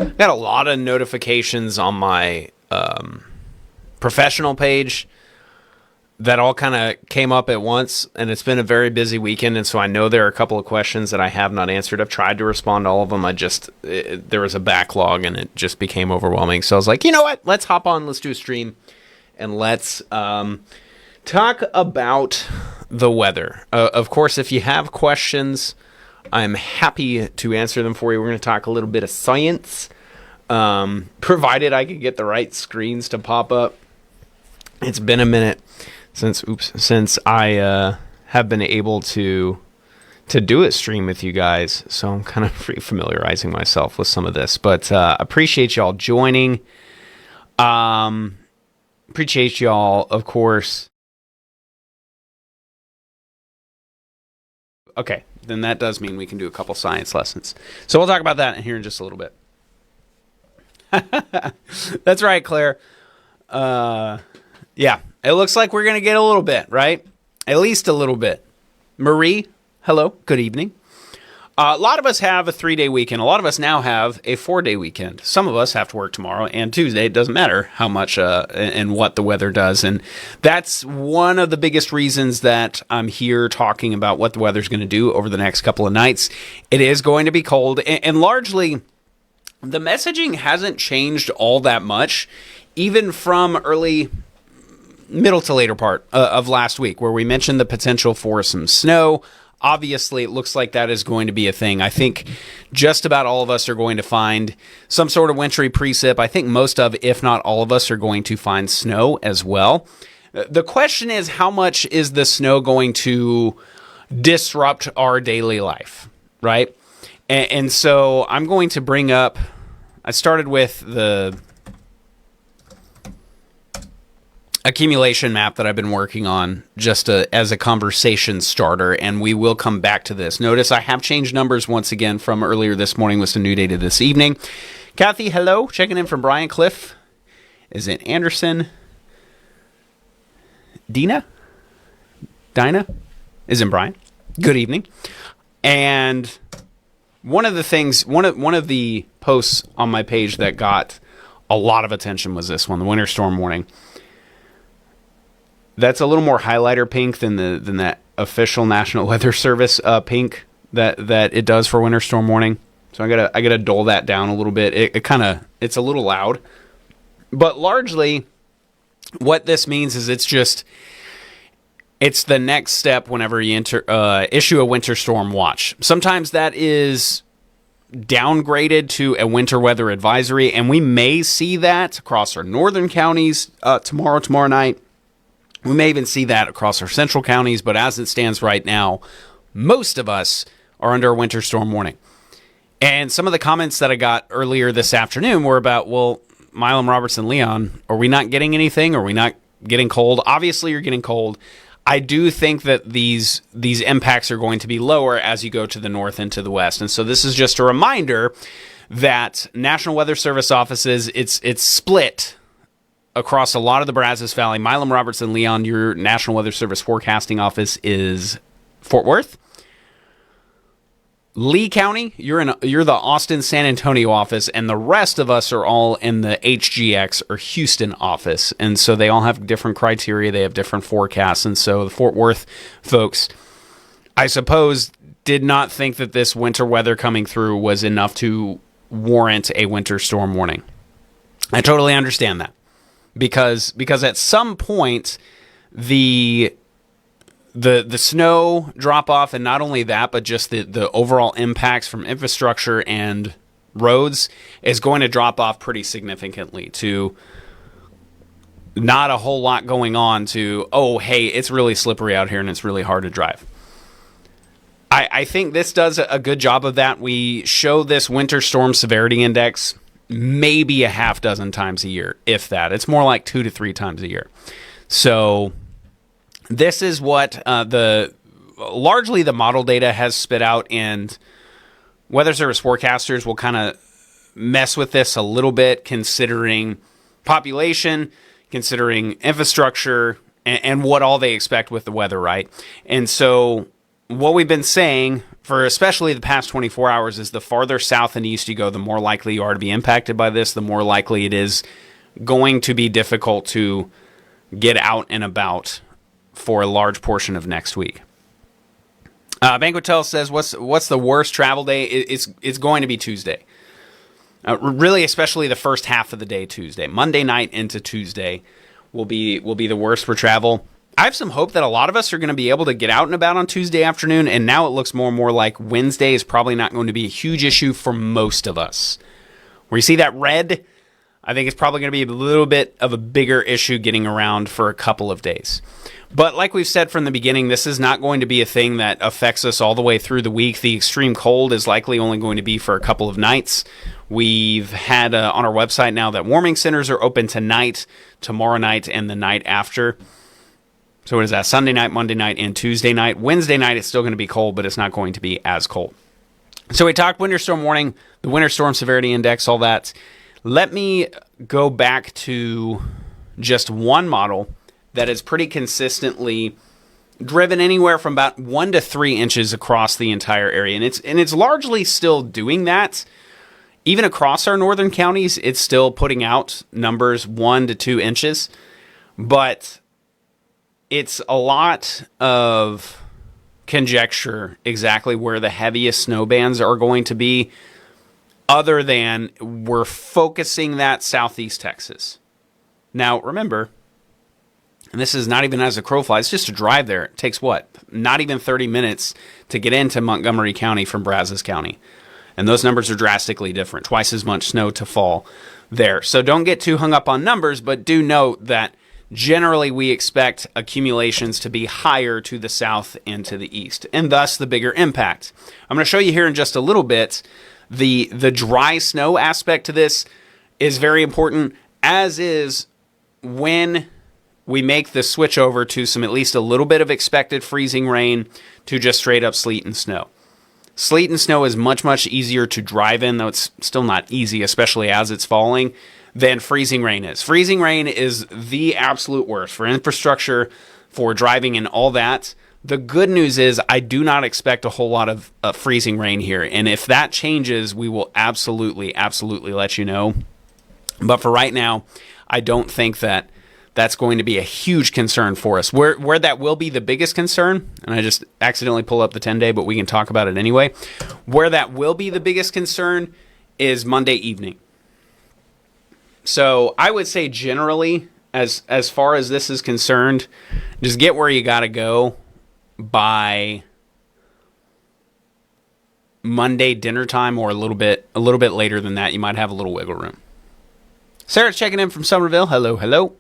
got a lot of notifications on my professional page that all kind of came up at once, and it's been a very busy weekend, and so I know there are a couple of questions that I have not answered. I've tried to respond to all of them. There was a backlog, and it just became overwhelming. So I was like, you know what? Let's hop on, let's do a stream, and let's talk about the weather. Of course, if you have questions, I'm happy to answer them for you. We're going to talk a little bit of science, provided I can get the right screens to pop up. It's been a minute since I have been able to do a stream with you guys, so I'm kind of familiarizing myself with some of this. But appreciate y'all joining. Appreciate y'all, of course. Okay, then that does mean we can do a couple science lessons. So we'll talk about that here in just a little bit. That's right, Claire. Yeah, it looks like we're going to get a little bit, right? At least a little bit. Marie, hello, good evening. A lot of us have a 3-day weekend. A lot of us now have a 4-day weekend. Some of us have to work tomorrow and Tuesday. It doesn't matter how much and what the weather does. And that's one of the biggest reasons that I'm here talking about what the weather's going to do over the next couple of nights. It is going to be cold, and largely the messaging hasn't changed all that much, even from middle to later part of last week, where we mentioned the potential for some snow. Obviously, it looks like that is going to be a thing. I think just about all of us are going to find some sort of wintry precip. I think most of, if not all of us, are going to find snow as well. The question is, how much is the snow going to disrupt our daily life, right? And so I'm going to bring up, I started with the accumulation map that I've been working on just as a conversation starter, and we will come back to this. Notice I have changed numbers once again from earlier this morning with some new data this evening. Kathy, hello. Checking in from Brian Cliff. Is it Anderson? Dinah? Is it Brian? Good evening. And one of the posts on my page that got a lot of attention was this one, the winter storm warning. That's a little more highlighter pink than that official National Weather Service pink that it does for winter storm warning. So I gotta dull that down a little bit. It's a little loud, but largely what this means is it's the next step whenever you issue a winter storm watch. Sometimes that is downgraded to a winter weather advisory, and we may see that across our northern counties tomorrow night. We may even see that across our central counties, but as it stands right now, most of us are under a winter storm warning. And some of the comments that I got earlier this afternoon were about, well, Milam, Robertson, Leon, are we not getting anything? Are we not getting cold? Obviously, you're getting cold. I do think that these impacts are going to be lower as you go to the north and to the west. And so this is just a reminder that National Weather Service offices, it's split across a lot of the Brazos Valley. Milam, Robertson, Leon, your National Weather Service forecasting office is Fort Worth. Lee County, you're the Austin, San Antonio office, and the rest of us are all in the HGX or Houston office. And so they all have different criteria. They have different forecasts. And so the Fort Worth folks, I suppose, did not think that this winter weather coming through was enough to warrant a winter storm warning. I totally understand that. Because at some point the snow drop off, and not only that, but just the overall impacts from infrastructure and roads is going to drop off pretty significantly to not a whole lot going on to, oh, hey, it's really slippery out here and it's really hard to drive. I think this does a good job of that. We show this winter storm severity index maybe a half dozen times a year, if that. It's more like 2 to 3 times a year. So this is what largely the model data has spit out, and Weather Service forecasters will kind of mess with this a little bit, considering population, considering infrastructure, and what all they expect with the weather, right? And so what we've been saying for especially the past 24 hours is the farther south and east you go, the more likely you are to be impacted by this, the more likely it is going to be difficult to get out and about for a large portion of next week. Banquetel says, what's the worst travel day? It's going to be Tuesday. Really, especially the first half of the day Tuesday. Monday night into Tuesday will be the worst for travel. I have some hope that a lot of us are going to be able to get out and about on Tuesday afternoon, and now it looks more and more like Wednesday is probably not going to be a huge issue for most of us. Where you see that red, I think it's probably going to be a little bit of a bigger issue getting around for a couple of days. But like we've said from the beginning, this is not going to be a thing that affects us all the way through the week. The extreme cold is likely only going to be for a couple of nights. We've had on our website now that warming centers are open tonight, tomorrow night, and the night after. So what is that? Sunday night, Monday night, and Tuesday night. Wednesday night, it's still going to be cold, but it's not going to be as cold. So we talked winter storm warning, the winter storm severity index, all that. Let me go back to just one model that is pretty consistently driven anywhere from about 1 to 3 inches across the entire area. And it's largely still doing that. Even across our northern counties, it's still putting out numbers 1 to 2 inches. But it's a lot of conjecture exactly where the heaviest snow bands are going to be, other than we're focusing that southeast Texas. Now, remember, and this is not even as a crow flies, it's just a drive there. It takes what? Not even 30 minutes to get into Montgomery County from Brazos County. And those numbers are drastically different. Twice as much snow to fall there. So don't get too hung up on numbers, but do note that generally we expect accumulations to be higher to the south and to the east, and thus the bigger impact. I'm going to show you here in just a little bit. The dry snow aspect to this is very important, as is when we make the switch over to some at least a little bit of expected freezing rain to just straight up sleet and snow. Sleet and snow is much, much easier to drive in, though it's still not easy, especially as it's falling, than freezing rain is. Freezing rain is the absolute worst for infrastructure, for driving and all that. The good news is I do not expect a whole lot of freezing rain here. And if that changes, we will absolutely, absolutely let you know. But for right now, I don't think that that's going to be a huge concern for us. Where that will be the biggest concern, and I just accidentally pull up the 10-day, but we can talk about it anyway. Where that will be the biggest concern is Monday evening. So I would say generally, as far as this is concerned, just get where you got to go by Monday dinner time, or a little bit later than that. You might have a little wiggle room. Sarah's checking in from Somerville. Hello, hello.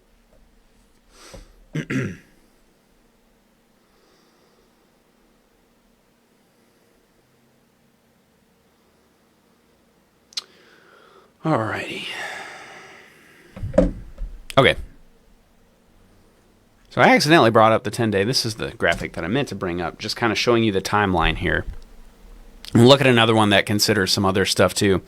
Alrighty. Okay. So I accidentally brought up the 10-day. This is the graphic that I meant to bring up, just kind of showing you the timeline here. And look at another one that considers some other stuff too.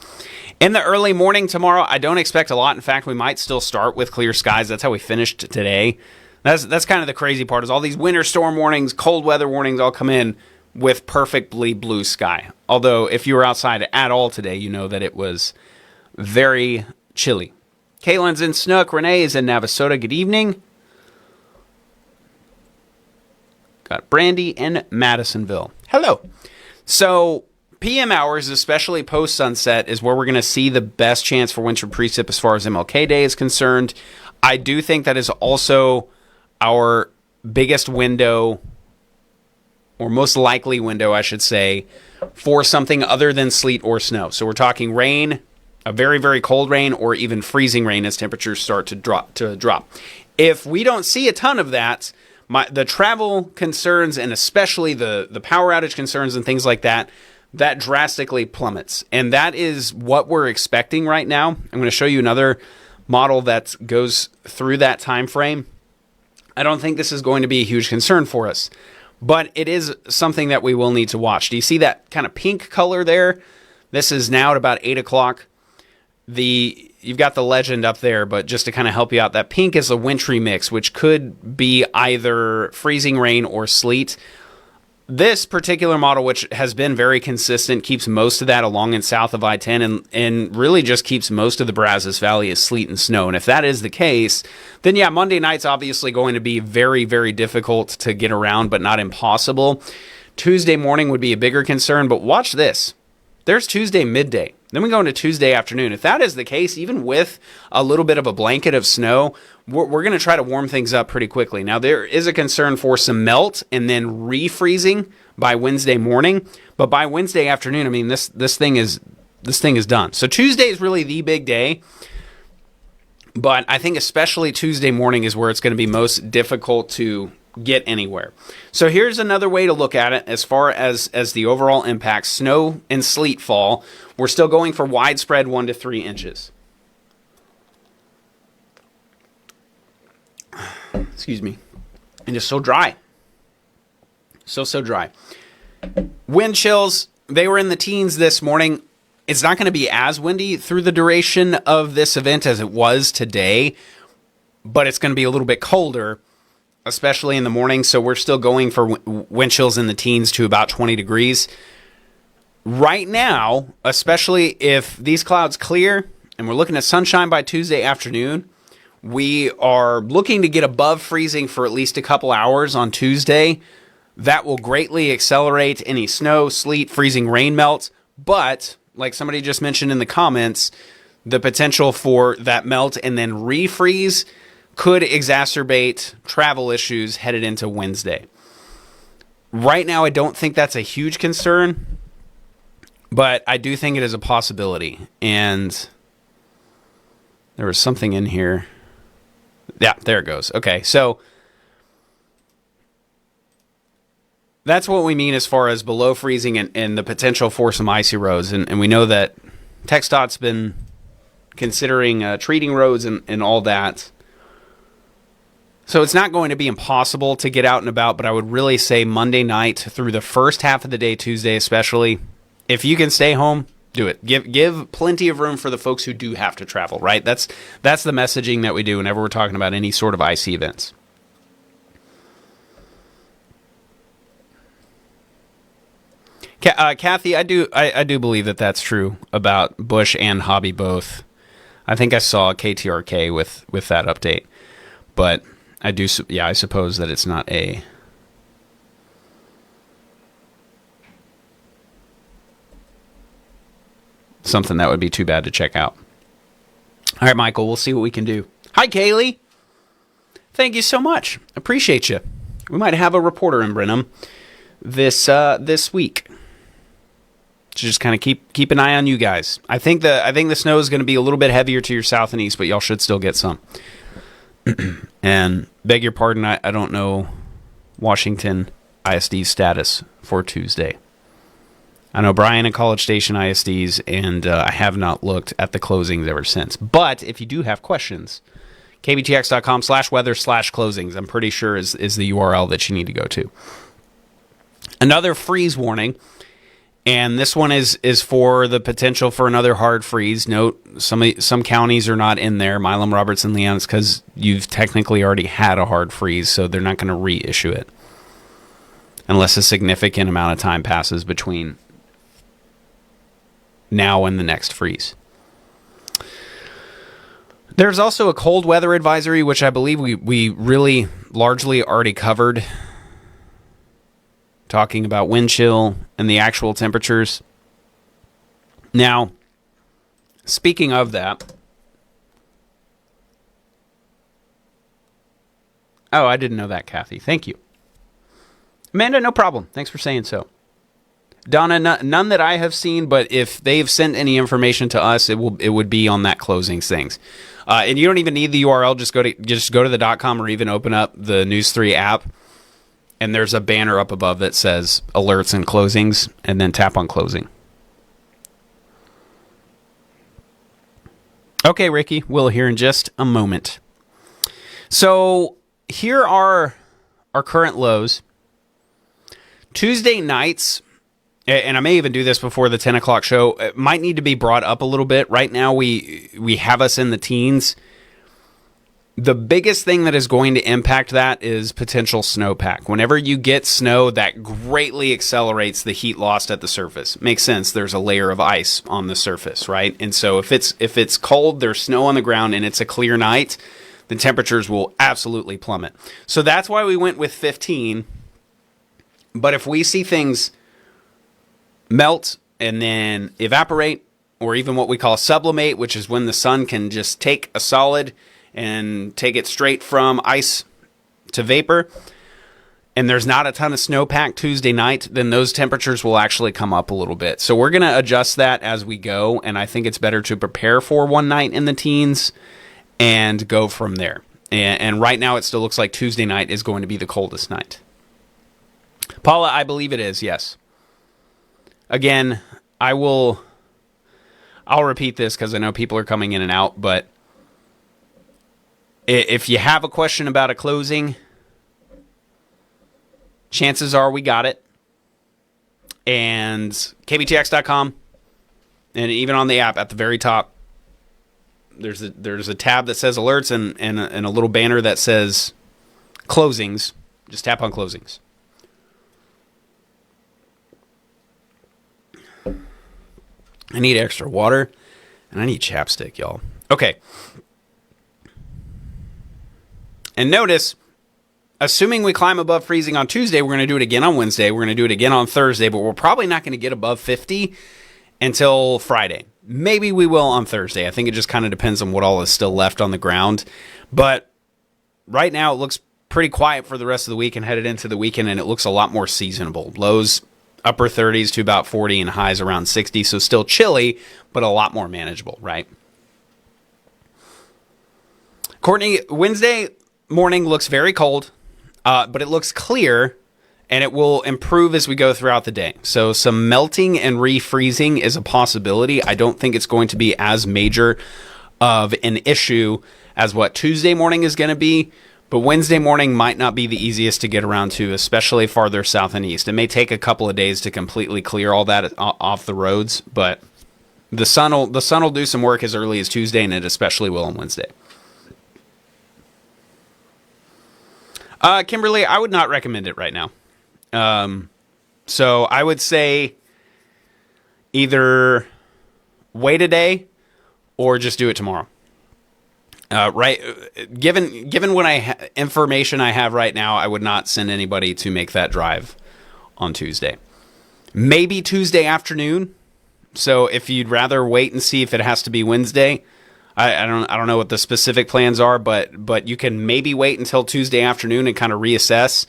In the early morning tomorrow, I don't expect a lot. In fact, we might still start with clear skies. That's how we finished today. That's kind of the crazy part, is all these winter storm warnings, cold weather warnings all come in with perfectly blue sky. Although if you were outside at all today, you know that it was very chilly. Caitlin's in Snook. Renee is in Navasota. Good evening. Got Brandy in Madisonville. Hello. So PM hours, especially post-sunset, is where we're going to see the best chance for winter precip as far as MLK Day is concerned. I do think that is also our biggest window, or most likely window, I should say, for something other than sleet or snow. So we're talking rain, a very, very cold rain, or even freezing rain as temperatures start to drop. If we don't see a ton of that, the travel concerns, and especially the power outage concerns and things like that, that drastically plummets. And that is what we're expecting right now. I'm going to show you another model that goes through that time frame. I don't think this is going to be a huge concern for us, but it is something that we will need to watch. Do you see that kind of pink color there? This is now at about 8 o'clock. You've got the legend up there, but just to kind of help you out, that pink is a wintry mix, which could be either freezing rain or sleet. This particular model, which has been very consistent, keeps most of that along and south of I-10 and really just keeps most of the Brazos Valley as sleet and snow. And if that is the case, then yeah, Monday night's obviously going to be very, very difficult to get around, but not impossible. Tuesday morning would be a bigger concern, but watch this. There's Tuesday midday. Then we go into Tuesday afternoon. If that is the case, even with a little bit of a blanket of snow, we're going to try to warm things up pretty quickly. Now, there is a concern for some melt and then refreezing by Wednesday morning. But by Wednesday afternoon, I mean, this thing is done. So Tuesday is really the big day. But I think especially Tuesday morning is where it's going to be most difficult to get anywhere. So here's another way to look at it as far as the overall impact. Snow and sleet fall. We're still going for widespread 1 to 3 inches. Excuse me. And just so dry. So dry. Wind chills, they were in the teens this morning. It's not going to be as windy through the duration of this event as it was today, but it's going to be a little bit colder, especially in the morning. So we're still going for wind chills in the teens to about 20 degrees. Right now, especially if these clouds clear and we're looking at sunshine by Tuesday afternoon, we are looking to get above freezing for at least a couple hours on Tuesday. That will greatly accelerate any snow, sleet, freezing rain melt. But, like somebody just mentioned in the comments, the potential for that melt and then refreeze could exacerbate travel issues headed into Wednesday. Right now, I don't think that's a huge concern, but I do think it is a possibility. And there was something in here. Yeah, there it goes. Okay, so that's what we mean as far as below freezing and the potential for some icy roads. And we know that TxDOT's been considering treating roads and all that. So it's not going to be impossible to get out and about, but I would really say Monday night through the first half of the day, Tuesday especially, if you can stay home, do it. Give plenty of room for the folks who do have to travel, right? That's the messaging that we do whenever we're talking about any sort of icy events. Kathy, I do believe that that's true about Bush and Hobby both. I think I saw KTRK with that update, but I suppose that it's not something that would be too bad to check out. All right, Michael, we'll see what we can do. Hi, Kaylee. Thank you so much. Appreciate you. We might have a reporter in Brenham this week. So just kind of keep an eye on you guys. I think the snow is going to be a little bit heavier to your south and east, but y'all should still get some. And beg your pardon, I don't know Washington ISD's status for Tuesday. I know Bryan and College Station ISDs, and I have not looked at the closings ever since. But if you do have questions, kbtx.com/weather/closings, I'm pretty sure is the URL that you need to go to. Another freeze warning, and this one is for the potential for another hard freeze. Note, some counties are not in there, Milam, Roberts, and Leon. It's because you've technically already had a hard freeze, so they're not going to reissue it unless a significant amount of time passes between now and the next freeze. There's also a cold weather advisory, which I believe we really largely already covered, talking about wind chill and the actual temperatures. Now, speaking of that, oh, I didn't know that, Kathy. Thank you. Amanda, no problem. Thanks for saying so. Donna, none that I have seen, but if they've sent any information to us, it would be on that closings things. And you don't even need the URL. Just go to the .com or even open up the News 3 app, and there's a banner up above that says alerts and closings, and then tap on closing. Okay, Ricky, we'll hear in just a moment. So here are our current lows. Tuesday nights, and I may even do this before the 10 o'clock show, it might need to be brought up a little bit. Right now, we have us in the teens. The biggest thing that is going to impact that is potential snowpack. Whenever you get snow, that greatly accelerates the heat lost at the surface. Makes sense. There's a layer of ice on the surface, right? And so if it's cold, there's snow on the ground, and it's a clear night, the temperatures will absolutely plummet. So that's why we went with 15. But if we see things melt and then evaporate, or even what we call sublimate, which is when the sun can just take a solid and take it straight from ice to vapor, and there's not a ton of snowpack Tuesday night, then those temperatures will actually come up a little bit. So we're going to adjust that as we go, and I think it's better to prepare for one night in the teens and go from there. And right now it still looks like Tuesday night is going to be the coldest night. Paula, I believe it is, yes. Again, I'll repeat this because I know people are coming in and out, but if you have a question about a closing, chances are we got it. And kbtx.com, and even on the app at the very top, there's a tab that says alerts and a little banner that says closings. Just tap on closings. I need extra water, and I need chapstick, y'all. Okay. And notice, assuming we climb above freezing on Tuesday, we're going to do it again on Wednesday. We're going to do it again on Thursday, but we're probably not going to get above 50 until Friday. Maybe we will on Thursday. I think it just kind of depends on what all is still left on the ground. But right now, it looks pretty quiet for the rest of the week and headed into the weekend, and it looks a lot more seasonable. Lows upper 30s to about 40 and highs around 60, so still chilly, but a lot more manageable, right? Courtney, Wednesday morning looks very cold, but it looks clear, and it will improve as we go throughout the day. So some melting and refreezing is a possibility. I don't think it's going to be as major of an issue as what Tuesday morning is going to be, but Wednesday morning might not be the easiest to get around to, especially farther south and east. It may take a couple of days to completely clear all that off the roads, but the sun will do some work as early as Tuesday, and it especially will on Wednesday. Kimberly, I would not recommend it right now. So I would say either wait a day or just do it tomorrow. Right? Given what information I have right now, I would not send anybody to make that drive on Tuesday. Maybe Tuesday afternoon. So if you'd rather wait and see if it has to be Wednesday, I don't know what the specific plans are, but you can maybe wait until Tuesday afternoon and kind of reassess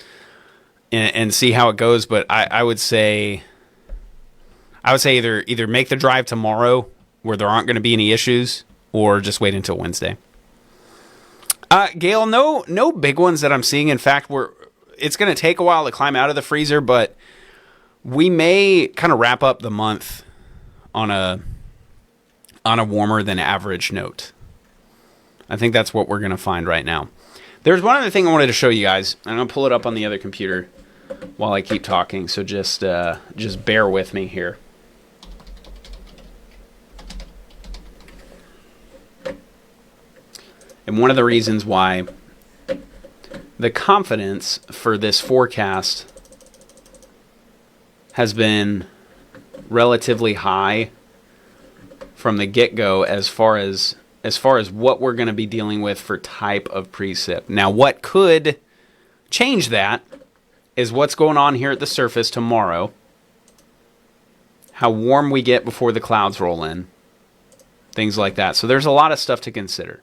and see how it goes. But I would say either make the drive tomorrow where there aren't going to be any issues, or just wait until Wednesday. Gail, no big ones that I'm seeing. In fact, it's going to take a while to climb out of the freezer, but we may kind of wrap up the month on a warmer than average note. I think that's what we're going to find right now. There's one other thing I wanted to show you guys. I'm going to pull it up on the other computer while I keep talking, so just bear with me here. And one of the reasons why the confidence for this forecast has been relatively high from the get-go as far as what we're going to be dealing with for type of precip. Now, what could change that is what's going on here at the surface tomorrow, how warm we get before the clouds roll in, things like that. So there's a lot of stuff to consider.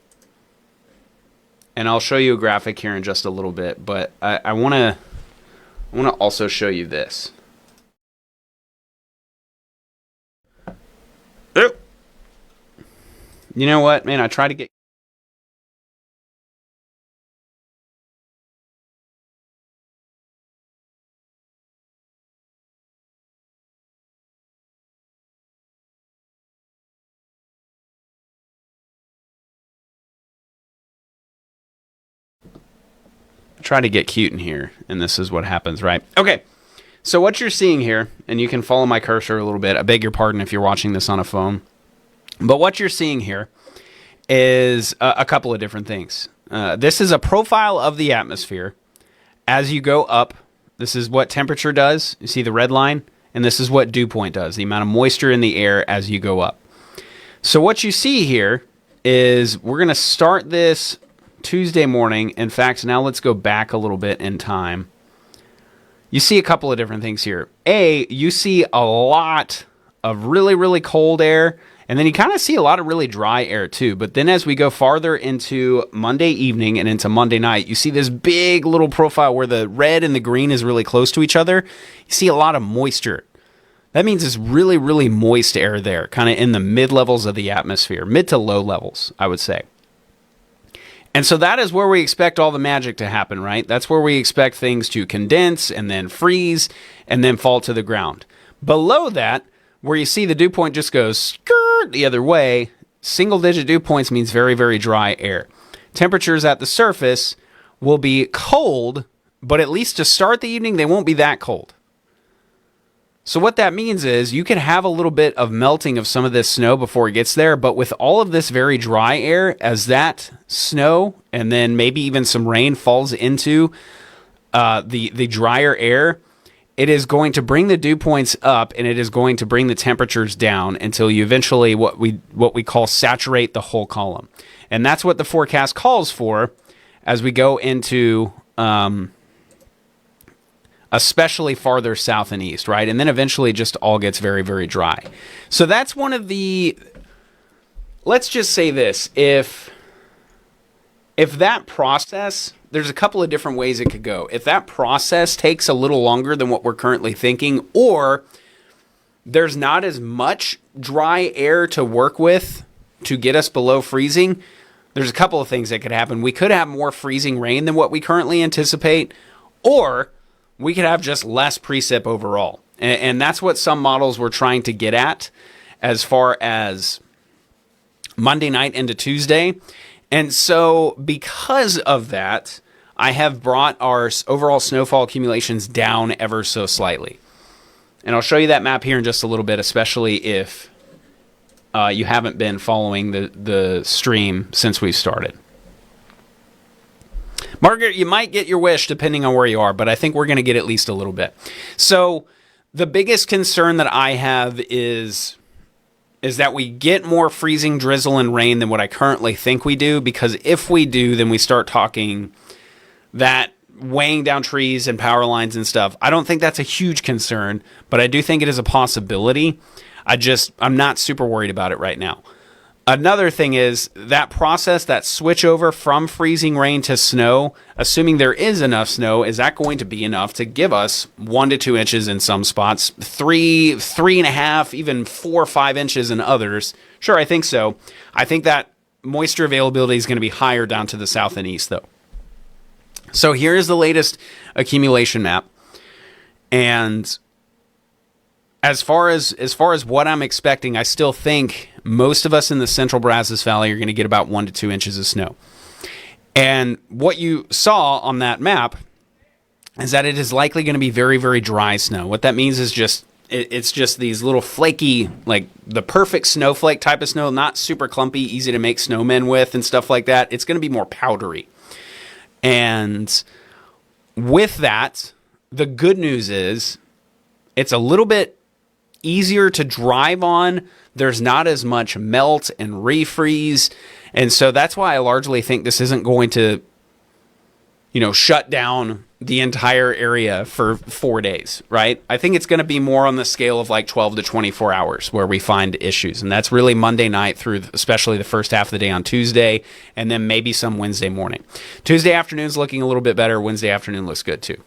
And I'll show you a graphic here in just a little bit, but I want to also show you this. You know what, man? I try to get... try to get cute in here, and this is what happens, right? Okay, so what you're seeing here, and you can follow my cursor a little bit. I beg your pardon if you're watching this on a phone. But what you're seeing here is a couple of different things. This is a profile of the atmosphere as you go up. This is what temperature does. You see the red line? And this is what dew point does, the amount of moisture in the air as you go up. So what you see here is we're going to start this Tuesday morning. In fact, now let's go back a little bit in time. You see a couple of different things here. You see a lot of really, really cold air, and then you kind of see a lot of really dry air too. But then as we go farther into Monday evening and into Monday night, you see this big little profile where the red and the green is really close to each other. You see a lot of moisture. That means it's really, really moist air there, kind of in the mid-levels of the atmosphere, mid to low levels, I would say. And so that is where we expect all the magic to happen, right? That's where we expect things to condense and then freeze and then fall to the ground. Below that, where you see the dew point just goes skirt the other way, single-digit dew points means very, very dry air. Temperatures at the surface will be cold, but at least to start the evening, they won't be that cold. So what that means is you can have a little bit of melting of some of this snow before it gets there, but with all of this very dry air, as that snow and then maybe even some rain falls into the drier air, it is going to bring the dew points up and it is going to bring the temperatures down until you eventually what we call saturate the whole column. And that's what the forecast calls for as we go into especially farther south and east, right? And then eventually just all gets very, very dry. So that's one of the, let's just say this, if that process, there's a couple of different ways it could go. If that process takes a little longer than what we're currently thinking, or there's not as much dry air to work with to get us below freezing, there's a couple of things that could happen. We could have more freezing rain than what we currently anticipate, or we could have just less precip overall. And that's what some models were trying to get at as far as Monday night into Tuesday. And so because of that, I have brought our overall snowfall accumulations down ever so slightly. And I'll show you that map here in just a little bit, especially if you haven't been following the stream since we've started. Margaret, you might get your wish depending on where you are, but I think we're going to get at least a little bit. So the biggest concern that I have is that we get more freezing drizzle and rain than what I currently think we do, because if we do, then we start talking that weighing down trees and power lines and stuff. I don't think that's a huge concern, but I do think it is a possibility. I'm not super worried about it right now. Another thing is that process, that switch over from freezing rain to snow, assuming there is enough snow, is that going to be enough to give us 1 to 2 inches in some spots, 3.5, even 4 or 5 inches in others? Sure, I think so. I think that moisture availability is going to be higher down to the south and east, though. So here is the latest accumulation map. And as far as what I'm expecting, I still think most of us in the central Brazos Valley are going to get about 1 to 2 inches of snow. And what you saw on that map is that it is likely going to be very, very dry snow. What that means is it's just these little flaky, like the perfect snowflake type of snow, not super clumpy, easy to make snowmen with and stuff like that. It's going to be more powdery. And with that, the good news is it's a little bit easier to drive on. There's not as much melt and refreeze. And so that's why I largely think this isn't going to, shut down the entire area for 4 days, right? I think it's going to be more on the scale of like 12 to 24 hours where we find issues. And that's really Monday night through especially the first half of the day on Tuesday, and then maybe some Wednesday morning. Tuesday afternoon's looking a little bit better. Wednesday afternoon looks good too.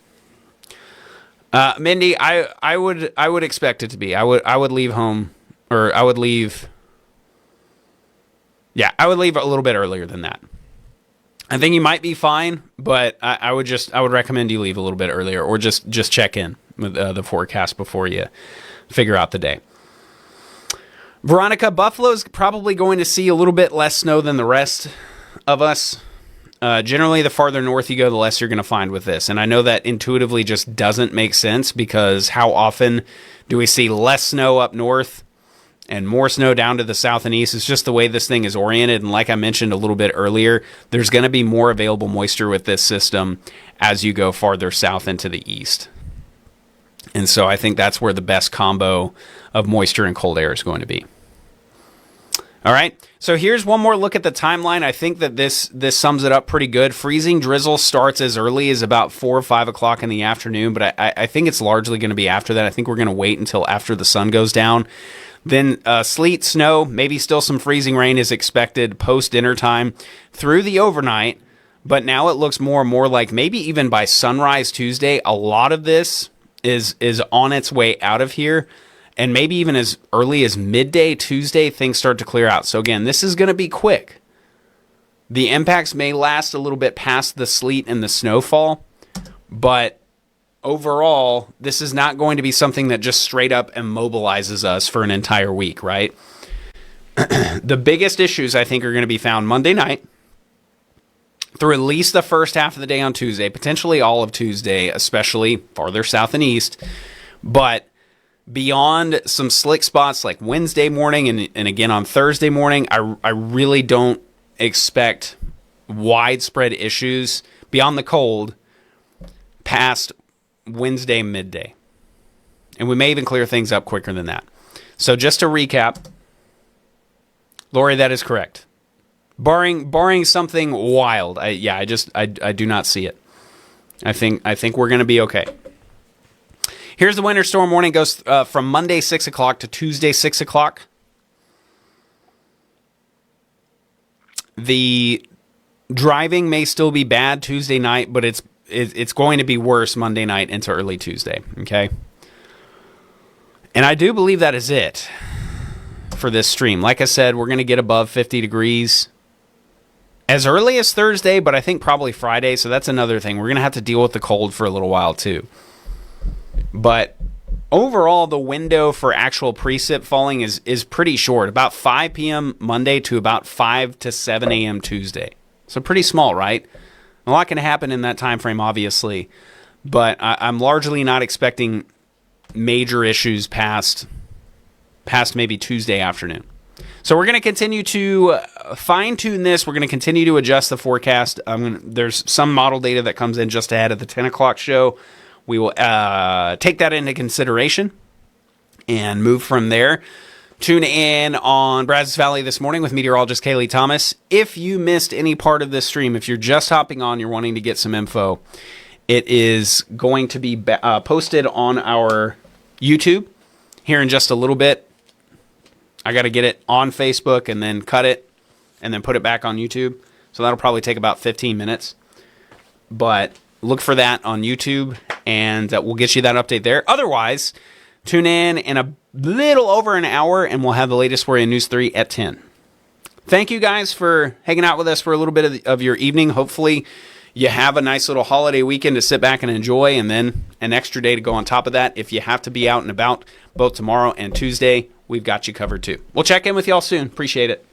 Mindy, I would expect it to be. I would leave home, or I would leave a little bit earlier than that. I think you might be fine, but I would recommend you leave a little bit earlier, or just check in with the forecast before you figure out the day. Veronica, Buffalo's probably going to see a little bit less snow than the rest of us. Generally, the farther north you go, the less you're going to find with this. And I know that intuitively just doesn't make sense, because how often do we see less snow up north and more snow down to the south and east. It's just the way this thing is oriented. And like I mentioned a little bit earlier, there's going to be more available moisture with this system as you go farther south into the east. And so I think that's where the best combo of moisture and cold air is going to be. All right, so here's one more look at the timeline. I think that this sums it up pretty good. Freezing drizzle starts as early as about 4 or 5 o'clock in the afternoon, but I think it's largely going to be after that. I think we're going to wait until after the sun goes down. Then sleet, snow, maybe still some freezing rain is expected post-dinner time through the overnight, but now it looks more and more like maybe even by sunrise Tuesday, a lot of this is on its way out of here. And maybe even as early as midday Tuesday, things start to clear out. So again, this is going to be quick. The impacts may last a little bit past the sleet and the snowfall, but overall, this is not going to be something that just straight up immobilizes us for an entire week, right? The biggest issues, I think, are going to be found Monday night through at least the first half of the day on Tuesday, potentially all of Tuesday, especially farther south and east. But beyond some slick spots like Wednesday morning and again on Thursday morning, I really don't expect widespread issues beyond the cold past Wednesday midday. And we may even clear things up quicker than that. So just to recap, Lori, that is correct. Barring something wild, I do not see it. I think we're going to be okay. Here's the winter storm warning. It goes from Monday 6 o'clock to Tuesday 6 o'clock. The driving may still be bad Tuesday night, but it's going to be worse Monday night into early Tuesday. Okay, and I do believe that is it for this stream. Like I said, we're going to get above 50 degrees as early as Thursday, but I think probably Friday. So that's another thing. We're going to have to deal with the cold for a little while too. But overall, the window for actual precip falling is pretty short, about 5 p.m. Monday to about 5 to 7 a.m. Tuesday. So pretty small, right? A lot can happen in that time frame, obviously, but I'm largely not expecting major issues past maybe Tuesday afternoon. So we're going to continue to fine-tune this. We're going to continue to adjust the forecast. There's some model data that comes in just ahead of the 10 o'clock show. We will take that into consideration and move from there. Tune in on Brazos Valley this morning with meteorologist Kaylee Thomas. If you missed any part of this stream, if you're just hopping on, you're wanting to get some info, it is going to be posted on our YouTube here in just a little bit. I got to get it on Facebook and then cut it and then put it back on YouTube. So that'll probably take about 15 minutes. But look for that on YouTube, and we'll get you that update there. Otherwise, tune in a little over an hour, and we'll have the latest for you in News 3 at 10. Thank you guys for hanging out with us for a little bit of your evening. Hopefully, you have a nice little holiday weekend to sit back and enjoy, and then an extra day to go on top of that. If you have to be out and about both tomorrow and Tuesday, we've got you covered too. We'll check in with y'all soon. Appreciate it.